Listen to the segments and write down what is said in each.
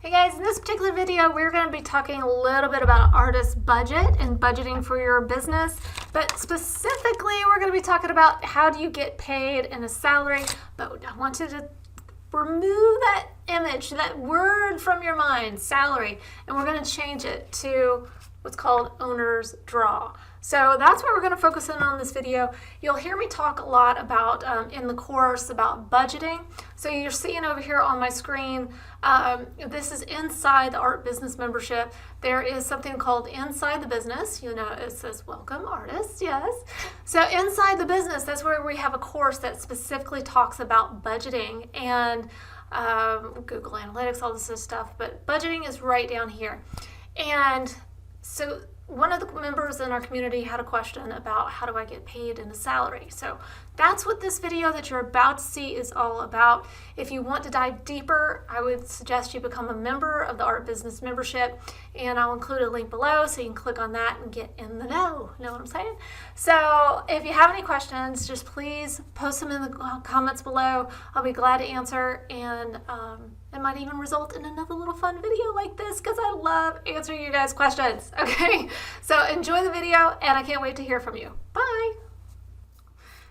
Hey guys, in this particular video, we're going to be talking a little bit about artist budget and budgeting for your business, but specifically we're going to be talking about how do you get paid in a salary, but I want you to remove that image, that word from your mind, salary, and we're going to change it to what's called owner's draw. So that's what we're going to focus in on this video. You'll hear me talk a lot about in the course about budgeting. So you're seeing over here on my screen, this is inside the art business membership. There is something called inside the business. You know, it says welcome artists, yes. So inside the business, that's where we have a course that specifically talks about budgeting and Google Analytics, all this stuff, but budgeting is right down here. And so one of the members in our community had a question about how do I get paid in a salary. So that's what this video that you're about to see is all about. If you want to dive deeper, I would suggest you become a member of the Art Business Membership, and I'll include a link below so you can click on that and get in the know. Know what I'm saying? So if you have any questions, just please post them in the comments below. I'll be glad to answer, and it might even result in another little fun video like this because I love answering you guys' questions. Okay, so enjoy the video, and I can't wait to hear from you. Bye.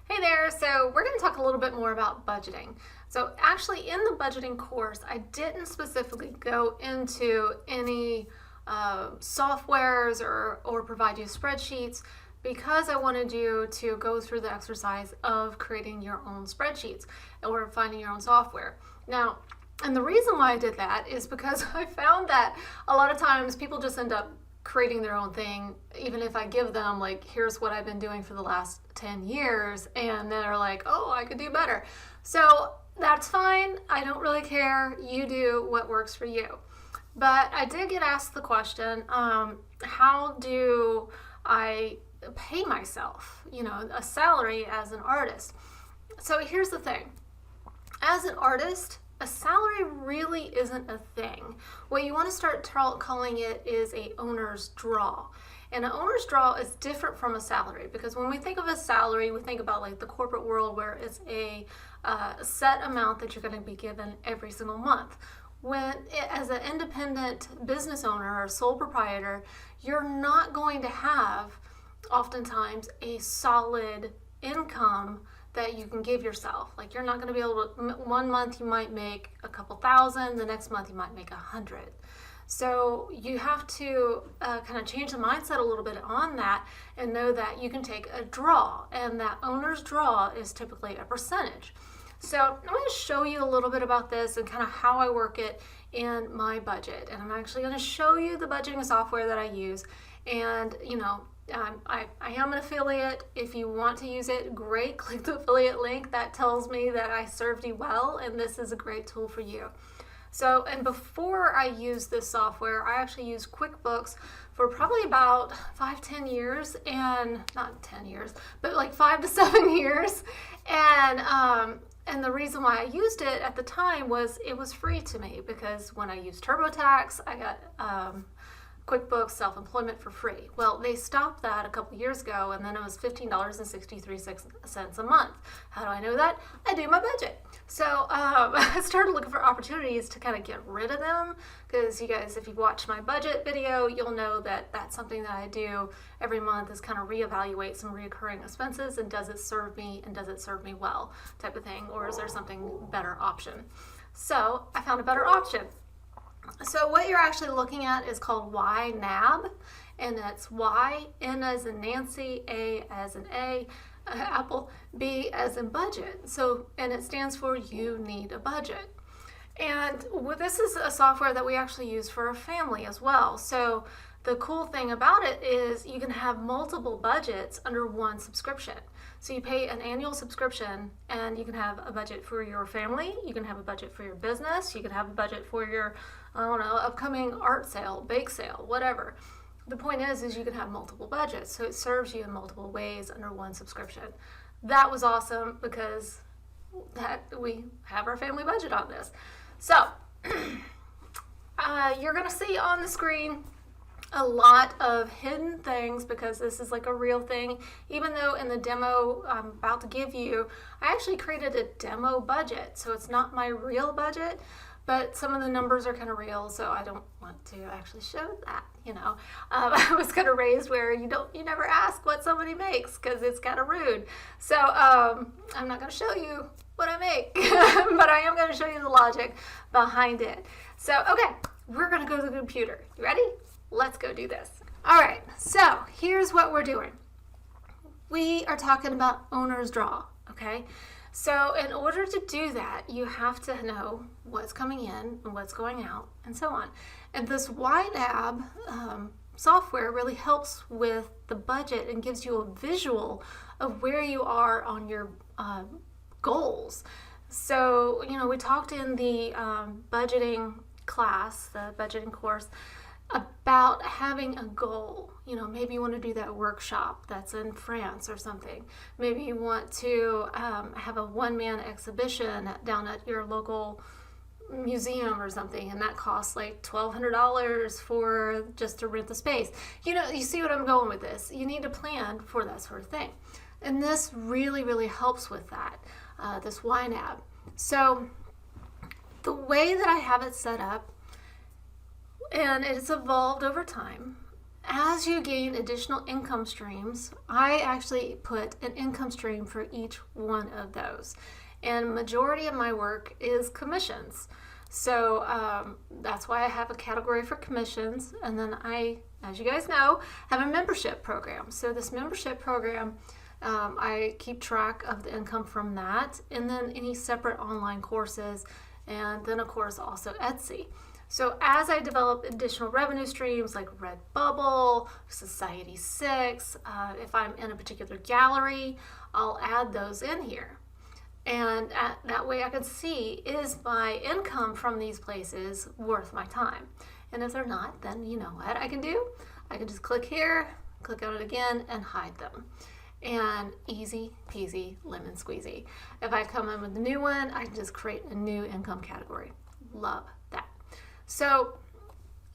Hey there, so we're going to talk a little bit more about budgeting. So actually in the budgeting course, I didn't specifically go into any softwares or provide you spreadsheets because I wanted you to go through the exercise of creating your own spreadsheets or finding your own software. Now, and the reason why I did that is because I found that a lot of times people just end up creating their own thing, even if I give them like, here's what I've been doing for the last 10 years, and they're like, oh, I could do better. So that's fine. I don't really care. You do what works for you. But I did get asked the question, how do I pay myself, you know, a salary as an artist? So here's the thing. As an artist, a salary really isn't a thing. What you want to start calling it is a owner's draw. And an owner's draw is different from a salary, because when we think of a salary, we think about like the corporate world where it's a set amount that you're going to be given every single month. As an independent business owner or sole proprietor, you're not going to have oftentimes a solid income that you can give yourself. Like you're not going to be able to, one month you might make a couple thousand, the next month you might make 100. So you have to kind of change the mindset a little bit on that and know that you can take a draw, and that owner's draw is typically a percentage. So I'm going to show you a little bit about this and kind of how I work it in my budget. And I'm actually going to show you the budgeting software that I use. And you know, I am an affiliate. If you want to use it, great. Click the affiliate link. That tells me that I served you well, and this is a great tool for you. So, and before I used this software, I actually used QuickBooks for probably about 5-10 years, and not 10 years, but like 5 to 7 years. And the reason why I used it at the time was it was free to me, because when I used TurboTax, I got QuickBooks Self-Employment for free. Well, they stopped that a couple years ago, and then it was $15.63 a month. How do I know that? I do my budget. So I started looking for opportunities to kind of get rid of them, because you guys, if you watch my budget video, you'll know that that's something that I do every month, is kind of reevaluate some recurring expenses, and does it serve me, and does it serve me well, type of thing, or is there something better option? So I found a better option. So what you're actually looking at is called YNAB, and that's Y, N as in Nancy, A as in Apple, B as in budget. So, and it stands for you need a budget. And this is a software that we actually use for a family as well. So the cool thing about it is you can have multiple budgets under one subscription. So you pay an annual subscription, and you can have a budget for your family, you can have a budget for your business, you can have a budget for your, I don't know, upcoming art sale, bake sale, whatever. The point is you can have multiple budgets, so it serves you in multiple ways under one subscription. That was awesome, because we have our family budget on this. So you're going to see on the screen a lot of hidden things, because this is like a real thing. Even though in the demo I'm about to give you, I actually created a demo budget, so it's not my real budget, but some of the numbers are kind of real, so I don't want to actually show that, I was kind of raised where you never ask what somebody makes because it's kind of rude. So I'm not going to show you what I make, but I am going to show you the logic behind it. So, okay, we're going to go to the computer. You ready? Let's go do this. All right, so here's what we're doing. We are talking about owner's draw, okay? So in order to do that, you have to know what's coming in and what's going out and so on. And this YNAB software really helps with the budget and gives you a visual of where you are on your goals. So, we talked in the budgeting class, the budgeting course, about having a goal. Maybe you want to do that workshop that's in France or something. Maybe you want to have a one-man exhibition down at your local museum or something, and that costs like $1,200 for just to rent the space. You see what I'm going with this. You need to plan for that sort of thing. And this really, really helps with that, this YNAB. So the way that I have it set up, and it's evolved over time, as you gain additional income streams, I actually put an income stream for each one of those. And majority of my work is commissions. So that's why I have a category for commissions. And then I, as you guys know, have a membership program. So this membership program, I keep track of the income from that, and then any separate online courses, and then of course also Etsy. So as I develop additional revenue streams like Redbubble, Society6, if I'm in a particular gallery, I'll add those in here. And that way I can see, is my income from these places worth my time? And if they're not, then you know what I can do? I can just click here, click on it again, and hide them. And easy peasy lemon squeezy. If I come in with a new one, I can just create a new income category. Love that. So,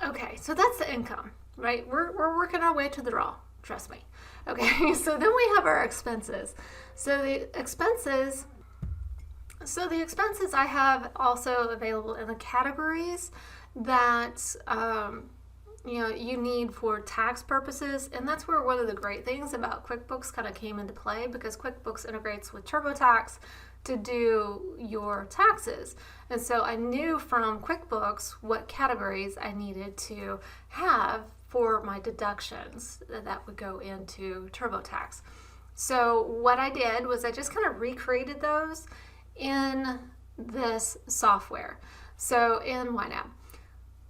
okay, so that's the income, right? We're working our way to the draw, trust me. Okay, so then we have our expenses. So the expenses I have also available in the categories that you need for tax purposes, and that's where one of the great things about QuickBooks kind of came into play, because QuickBooks integrates with TurboTax to do your taxes. And so I knew from QuickBooks what categories I needed to have for my deductions that would go into TurboTax. So what I did was I just kind of recreated those in this software, so in YNAB.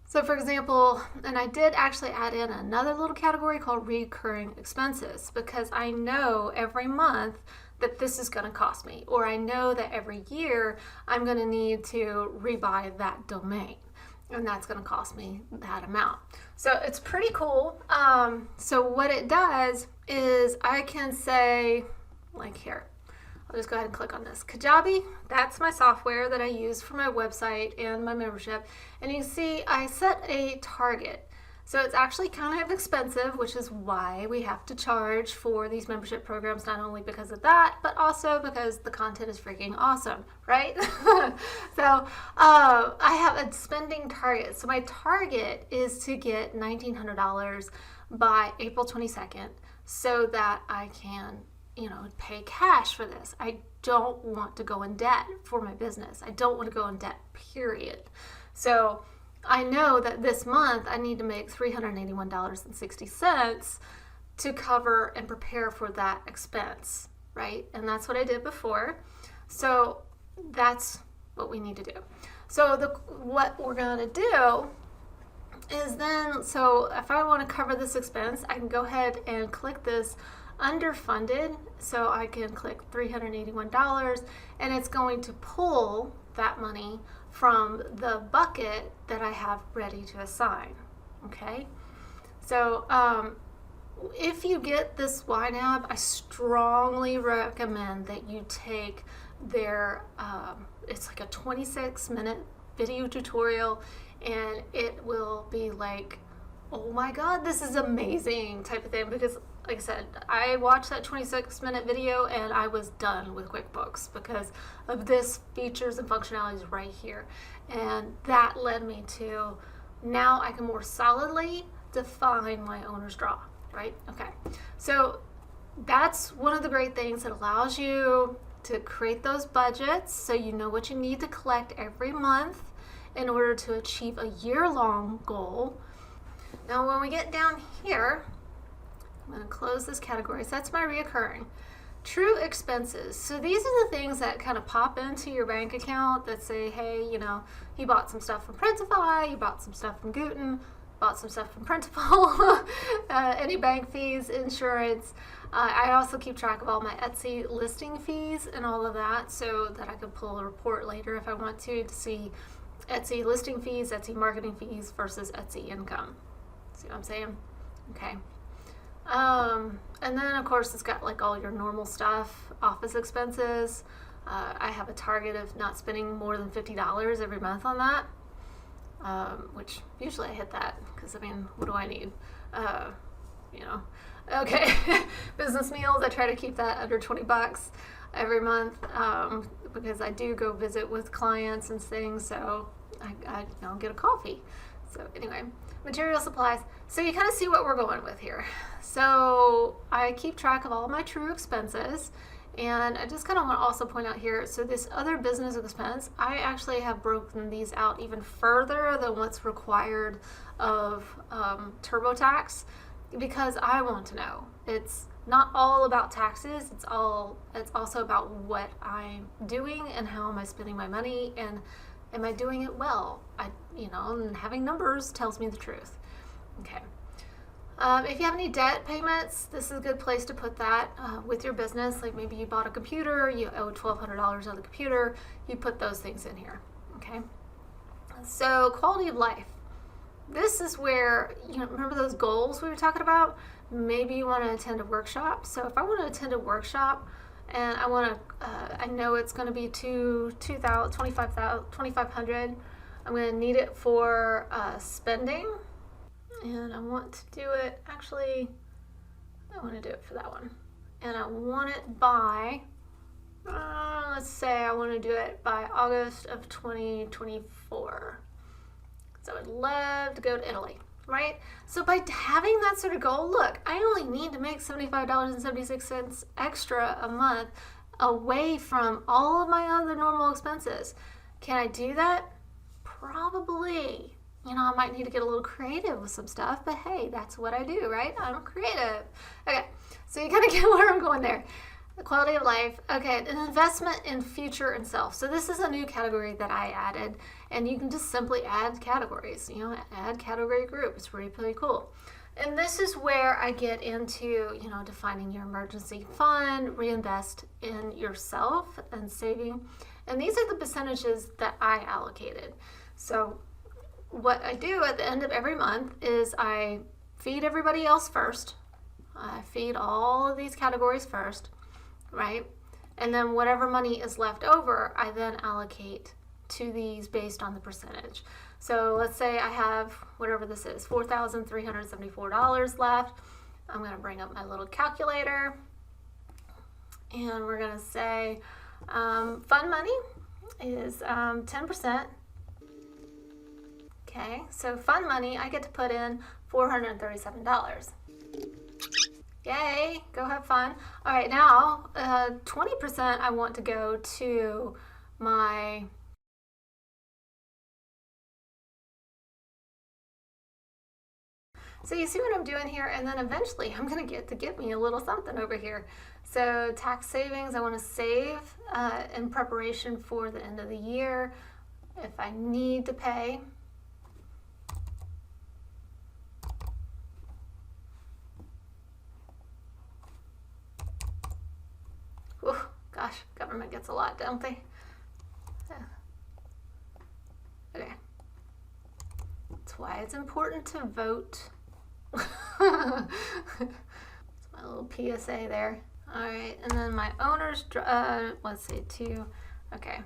So for example, and I did actually add in another little category called recurring expenses, because I know every month that this is going to cost me, or I know that every year I'm going to need to rebuy that domain, and that's going to cost me that amount. So it's pretty cool. So what it does is I can say, like here, I'll just go ahead and click on this. Kajabi, that's my software that I use for my website and my membership. And you can see I set a target. So it's actually kind of expensive, which is why we have to charge for these membership programs, not only because of that, but also because the content is freaking awesome, right? So I have a spending target. So my target is to get $1,900 by April 22nd so that I can pay cash for this. I don't want to go in debt for my business. I don't want to go in debt, period. So I know that this month I need to make $381.60 to cover and prepare for that expense, right? And that's what I did before. So that's what we need to do. So what we're going to do is then, so if I want to cover this expense, I can go ahead and click this underfunded, so I can click $381, and it's going to pull that money from the bucket that I have ready to assign. Okay, so if you get this YNAB, I strongly recommend that you take their it's like a 26-minute video tutorial, and it will be like, oh my god, this is amazing type of thing, because like I said, I watched that 26-minute video and I was done with QuickBooks because of this features and functionalities right here. And that led me to, now I can more solidly define my owner's draw, right? Okay, so that's one of the great things that allows you to create those budgets so you know what you need to collect every month in order to achieve a year-long goal. Now when we get down here, I'm going to close this category. So that's my reoccurring. True expenses. So these are the things that kind of pop into your bank account that say, hey, you know, you bought some stuff from Printify, you bought some stuff from Guten, bought some stuff from Printable, any bank fees, insurance. I also keep track of all my Etsy listing fees and all of that so that I can pull a report later if I want to see Etsy listing fees, Etsy marketing fees versus Etsy income. See what I'm saying? Okay. And then of course it's got like all your normal stuff, office expenses. I have a target of not spending more than $50 every month on that, which usually I hit that because I mean, what do I need? You know, okay. Business meals, I try to keep that under 20 bucks every month, because I do go visit with clients and things, so I you know, get a coffee. So anyway, material supplies. So you kind of see what we're going with here. So I keep track of all my true expenses, and I just kind of want to also point out here, so this other business expense, I actually have broken these out even further than what's required of TurboTax, because I want to know. It's not all about taxes, it's also about what I'm doing and how am I spending my money, and am I doing it well? You know, and having numbers tells me the truth. Okay. If you have any debt payments, this is a good place to put that with your business. Like maybe you bought a computer, you owe $1,200 on the computer, you put those things in here. Okay. So quality of life. This is where, you know, remember those goals we were talking about? Maybe you want to attend a workshop. So if I want to attend a workshop and I want to, I know it's going to be $2,500. I'm going to need it for spending, and I want to do it, actually, I want to do it for that one. And I want it by, let's say I want to do it by August of 2024. So I'd love to go to Italy, right? So by having that sort of goal, look, I only need to make $75.76 extra a month away from all of my other normal expenses. Can I do that? Probably. You know, I might need to get a little creative with some stuff, but hey, that's what I do, right? I'm creative. Okay, so you kind of get where I'm going there. The quality of life. Okay, an investment in future and self. So this is a new category that I added, and you can just simply add categories. You know, add category group. It's pretty cool. And this is where I get into, you know, defining your emergency fund, reinvest in yourself, and saving. And these are the percentages that I allocated. So what I do at the end of every month is I feed everybody else first. I feed all of these categories first, right? And then whatever money is left over, I then allocate to these based on the percentage. So let's say I have, whatever this is, $4,374 left. I'm going to bring up my little calculator, and we're going to say fund money is 10%. Okay, so fund money, I get to put in $437. Yay, go have fun. All right, now 20% I want to go to my So you see what I'm doing here, and then eventually I'm going to get me a little something over here. So tax savings, I want to save in preparation for the end of the year if I need to pay. Whew, gosh, government gets a lot, don't they? Yeah. Okay. That's why it's important to vote. That's my little PSA there. All right, and then my owner's, let's say 2. Okay.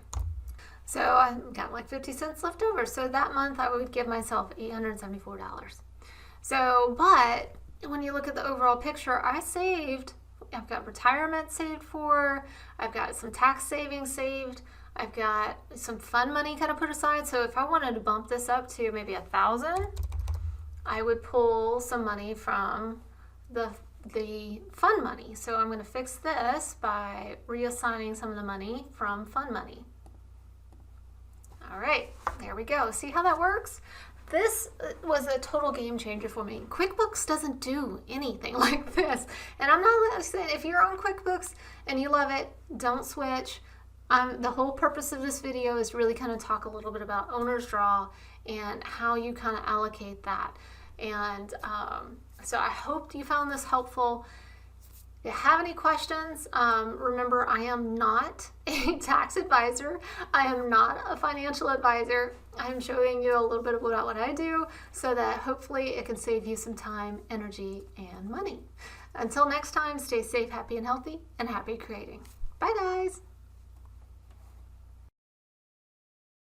So I've got like 50 cents left over. So that month I would give myself $874. So, but when you look at the overall picture, I've got retirement saved for, I've got some tax savings saved, I've got some fun money kind of put aside. So if I wanted to bump this up to maybe 1,000, I would pull some money from the fun money. So I'm going to fix this by reassigning some of the money from fun money. All right, there we go. See how that works? This was a total game changer for me. QuickBooks doesn't do anything like this. And I'm not saying if you're on QuickBooks and you love it, don't switch. The whole purpose of this video is really kind of talk a little bit about owner's draw and how you kind of allocate that. And so I hope you found this helpful. If you have any questions, remember I am not a tax advisor. I am not a financial advisor. I'm showing you a little bit about what I do so that hopefully it can save you some time, energy, and money. Until next time, stay safe, happy, and healthy, and happy creating. Bye, guys.